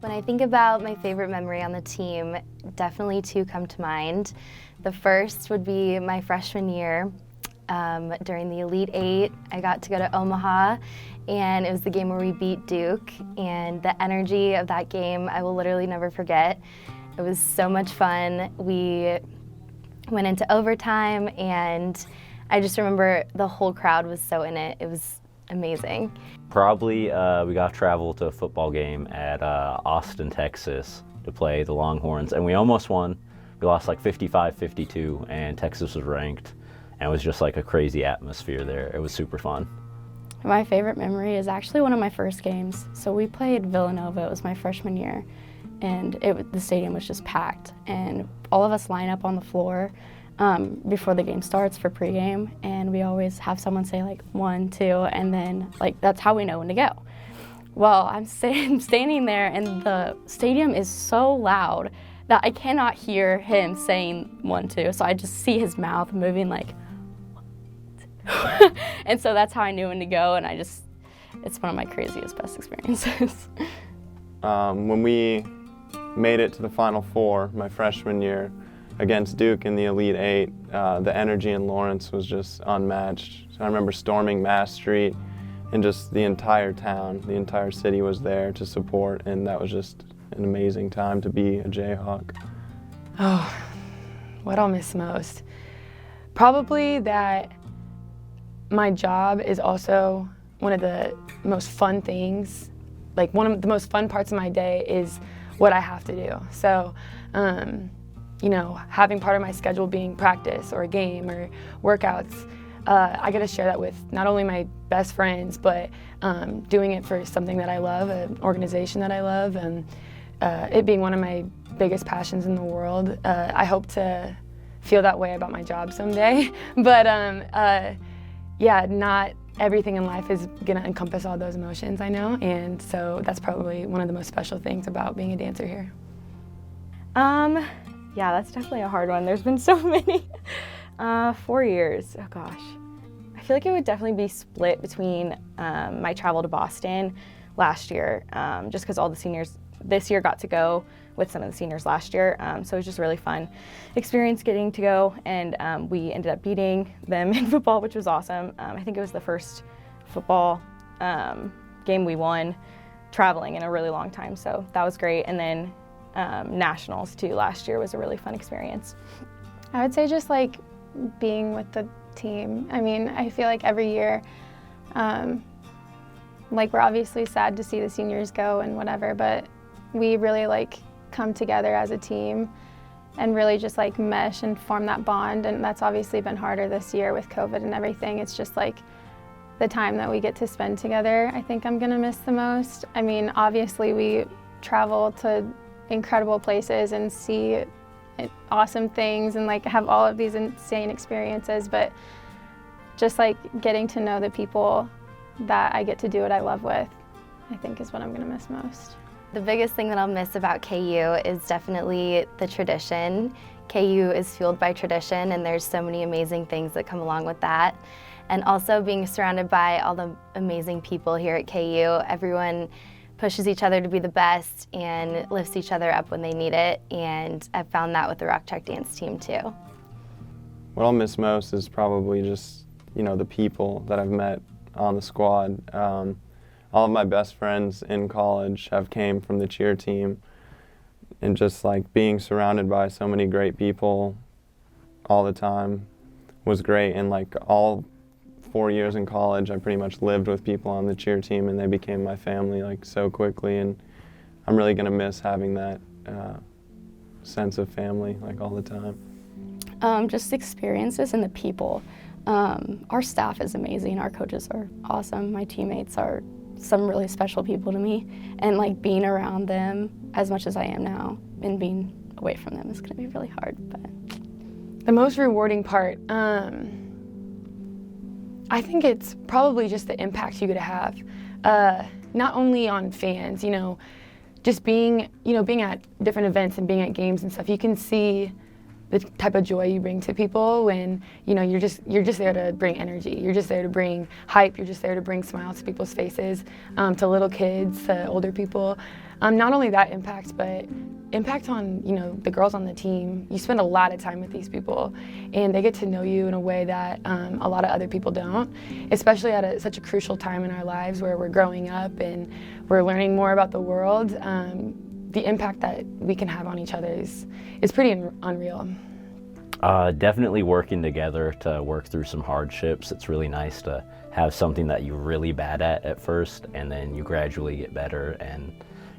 When I think about my favorite memory on the team, definitely two come to mind. The first would be my freshman year. During the Elite Eight, I got to go to Omaha, and it was the game where we beat Duke, and the energy of that game I will literally never forget. It was so much fun. We went into overtime, and I just remember the whole crowd was so in it. It was amazing. Probably we got to travel to a football game at Austin, Texas to play the Longhorns, and we almost won. We lost like 55-52, and Texas was ranked, and it was just like a crazy atmosphere there. It was super fun. My favorite memory is actually one of my first games. So we played Villanova. It was my freshman year, and the stadium was just packed, and all of us line up on the floor before the game starts for pregame, and we always have someone say like 1, 2, and then like that's how we know when to go. Well, I'm standing there, and the stadium is so loud that I cannot hear him saying 1, 2, so I just see his mouth moving like, and so that's how I knew when to go, and it's one of my craziest, best experiences. When we made it to the Final Four my freshman year against Duke in the Elite Eight, the energy in Lawrence was just unmatched. So I remember storming Mass Street, and just the entire town, the entire city was there to support, and that was just an amazing time to be a Jayhawk. Oh, what I'll miss most? Probably that my job is also one of the most fun things. Like one of the most fun parts of my day is what I have to do. So, you know, having part of my schedule being practice or a game or workouts, I get to share that with not only my best friends, but doing it for something that I love, an organization that I love, and it being one of my biggest passions in the world. I hope to feel that way about my job someday, but yeah, not everything in life is gonna encompass all those emotions, I know, and so that's probably one of the most special things about being a dancer here. Yeah, that's definitely a hard one. There's been so many. 4 years, oh gosh. I feel like it would definitely be split between my travel to Boston last year, just because all the seniors this year got to go with some of the seniors last year. So it was just a really fun experience getting to go, and we ended up beating them in football, which was awesome. I think it was the first football game we won traveling in a really long time, so that was great. And then nationals too last year was a really fun experience. I would say just like being with the team. I mean, I feel like every year, like we're obviously sad to see the seniors go and whatever, but we really like come together as a team and really just like mesh and form that bond, and that's obviously been harder this year with COVID and everything. It's just like the time that we get to spend together, I think I'm gonna miss the most. I mean, obviously we travel to incredible places and see awesome things and like have all of these insane experiences, but just like getting to know the people that I get to do what I love with, I think is what I'm gonna miss most. The biggest thing that I'll miss about KU is definitely the tradition. KU is fueled by tradition, and there's so many amazing things that come along with that. And also being surrounded by all the amazing people here at KU. Everyone pushes each other to be the best and lifts each other up when they need it, and I've found that with the Rock Chalk Dance team too. What I'll miss most is probably just, you know, the people that I've met on the squad. All of my best friends in college have came from the cheer team, and just like being surrounded by so many great people all the time was great. And like all 4 years in college, I pretty much lived with people on the cheer team, and they became my family like so quickly, and I'm really gonna miss having that sense of family like all the time. Just experiences and the people. Our staff is amazing, our coaches are awesome, my teammates are some really special people to me, and like being around them as much as I am now and being away from them is gonna be really hard. But the most rewarding part, I think it's probably just the impact you get to have, not only on fans, you know, just being at different events and being at games and stuff. You can see the type of joy you bring to people when, you know, you're just there to bring energy. You're just there to bring hype. You're just there to bring smiles to people's faces, to little kids, to older people. Not only that impact, but impact on, you know, the girls on the team. You spend a lot of time with these people, and they get to know you in a way that a lot of other people don't, especially at such a crucial time in our lives where we're growing up and we're learning more about the world. The impact that we can have on each other is pretty unreal. Definitely working together to work through some hardships. It's really nice to have something that you're really bad at first, and then you gradually get better, and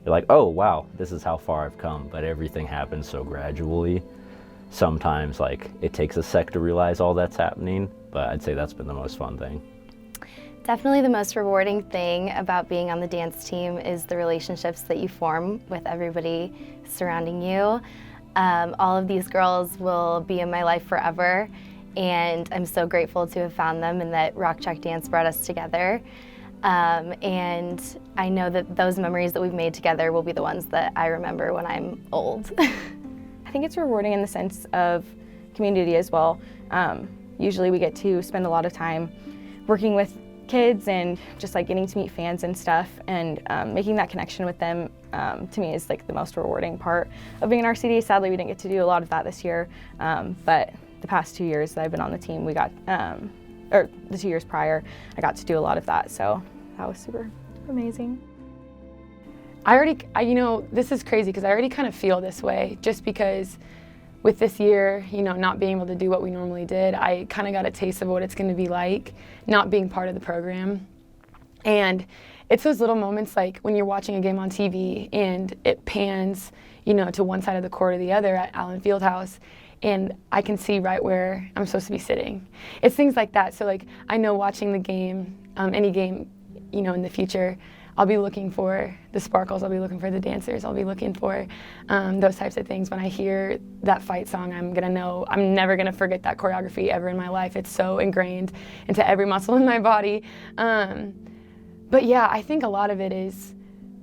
you're like, oh wow, this is how far I've come. But everything happens so gradually. Sometimes like it takes a sec to realize all that's happening, but I'd say that's been the most fun thing. Definitely the most rewarding thing about being on the dance team is the relationships that you form with everybody surrounding you. All of these girls will be in my life forever, and I'm so grateful to have found them and that Rock Chalk Dance brought us together. And I know that those memories that we've made together will be the ones that I remember when I'm old. I think it's rewarding in the sense of community as well. Usually we get to spend a lot of time working with kids and just like getting to meet fans and stuff, and making that connection with them to me is like the most rewarding part of being in RCD. Sadly, we didn't get to do a lot of that this year, but the past 2 years that I've been on the team, we got, or the 2 years prior, I got to do a lot of that, so that was super amazing. You know, this is crazy because I already kind of feel this way just because with this year, you know, not being able to do what we normally did, I kind of got a taste of what it's going to be like not being part of the program. And it's those little moments like when you're watching a game on TV and it pans, you know, to one side of the court or the other at Allen Fieldhouse, and I can see right where I'm supposed to be sitting. It's things like that. So like I know watching the game, any game, you know, in the future, I'll be looking for the sparkles, I'll be looking for the dancers, I'll be looking for those types of things. When I hear that fight song, I'm gonna know, I'm never gonna forget that choreography ever in my life. It's so ingrained into every muscle in my body. But yeah, I think a lot of it is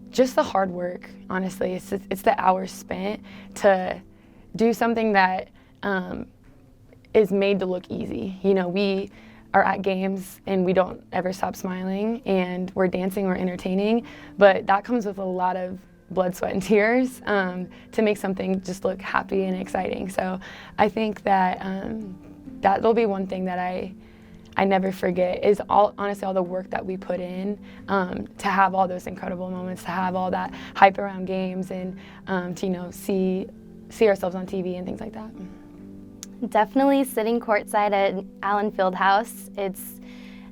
just the hard work, honestly. It's the hours spent to do something that is made to look easy. You know, we are at games and we don't ever stop smiling, and we're dancing, we're entertaining, but that comes with a lot of blood, sweat, and tears to make something just look happy and exciting. So I think that that'll be one thing that I never forget is honestly all the work that we put in to have all those incredible moments, to have all that hype around games, and to, you know, see ourselves on TV and things like that. Definitely sitting courtside at Allen Fieldhouse. It's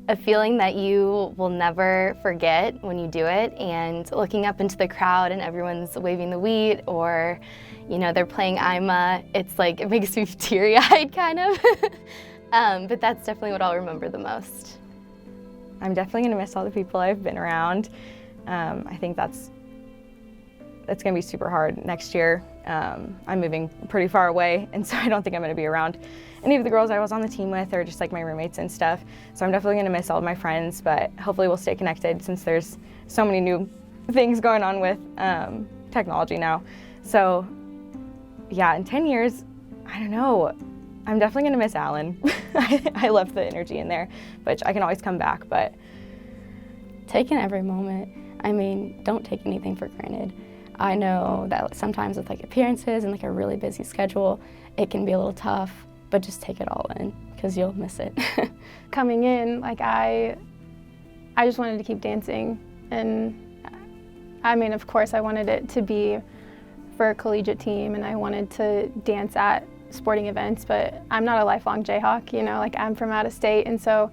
a feeling that you will never forget when you do it, and looking up into the crowd and everyone's waving the wheat, or, you know, they're playing Ima, it's like, it makes me teary-eyed kind of. But that's definitely what I'll remember the most. I'm definitely gonna miss all the people I've been around. I think that's gonna be super hard next year. I'm moving pretty far away, and so I don't think I'm gonna be around any of the girls I was on the team with, or just like my roommates and stuff. So I'm definitely gonna miss all of my friends, but hopefully we'll stay connected since there's so many new things going on with technology now. So yeah, in 10 years, I don't know, I'm definitely gonna miss Allen. I love the energy in there, but I can always come back. But taking every moment, I mean, don't take anything for granted. I know that sometimes with like appearances and like a really busy schedule, it can be a little tough, but just take it all in because you'll miss it. Coming in, like I just wanted to keep dancing, and I mean, of course I wanted it to be for a collegiate team, and I wanted to dance at sporting events, but I'm not a lifelong Jayhawk, you know, like I'm from out of state, and so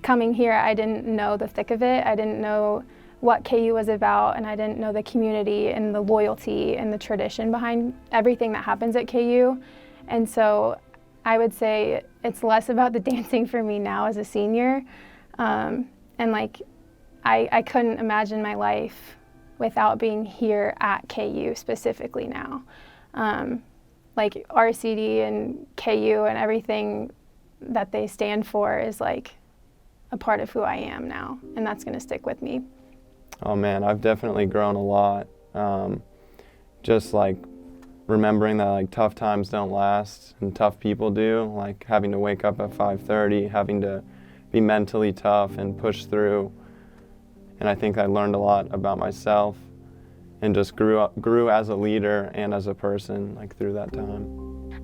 coming here, I didn't know the thick of it. I didn't know what KU was about, and I didn't know the community and the loyalty and the tradition behind everything that happens at KU. And so I would say it's less about the dancing for me now as a senior. And like, I couldn't imagine my life without being here at KU specifically now. Like RCD and KU and everything that they stand for is like a part of who I am now, and that's gonna stick with me. Oh man, I've definitely grown a lot. Just like remembering that like tough times don't last and tough people do, like having to wake up at 5:30, having to be mentally tough and push through. And I think I learned a lot about myself and just grew as a leader and as a person like through that time.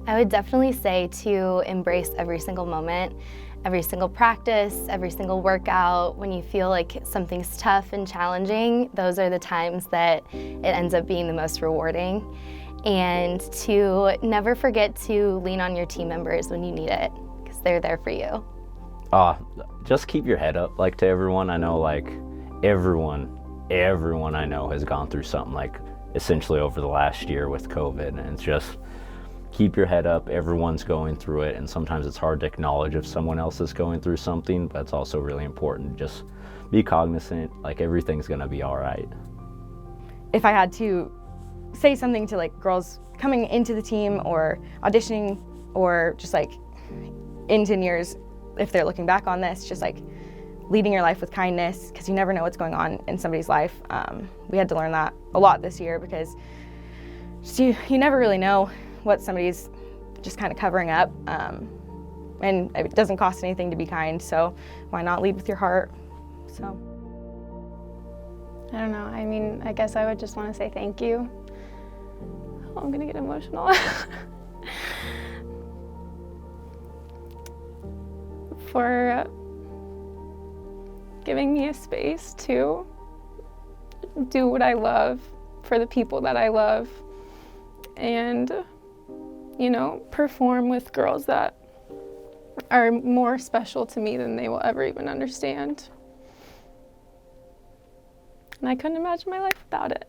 I would definitely say to embrace every single moment, every single practice, every single workout. When you feel like something's tough and challenging, those are the times that it ends up being the most rewarding. And to never forget to lean on your team members when you need it, because they're there for you. Just keep your head up, like, to everyone. I know, like, everyone I know has gone through something, like, essentially over the last year with COVID, and it's just keep your head up. Everyone's going through it, and sometimes it's hard to acknowledge if someone else is going through something, but it's also really important. Just be cognizant, like, everything's gonna be all right. If I had to say something to like girls coming into the team or auditioning or just like in 10 years, if they're looking back on this, just like leading your life with kindness, because you never know what's going on in somebody's life. We had to learn that a lot this year, because just you never really know what somebody's just kind of covering up, and it doesn't cost anything to be kind, so why not lead with your heart? So I don't know. I mean, I guess I would just want to say thank you. Oh, I'm gonna get emotional. For giving me a space to do what I love for the people that I love, and, you know, perform with girls that are more special to me than they will ever even understand. And I couldn't imagine my life without it.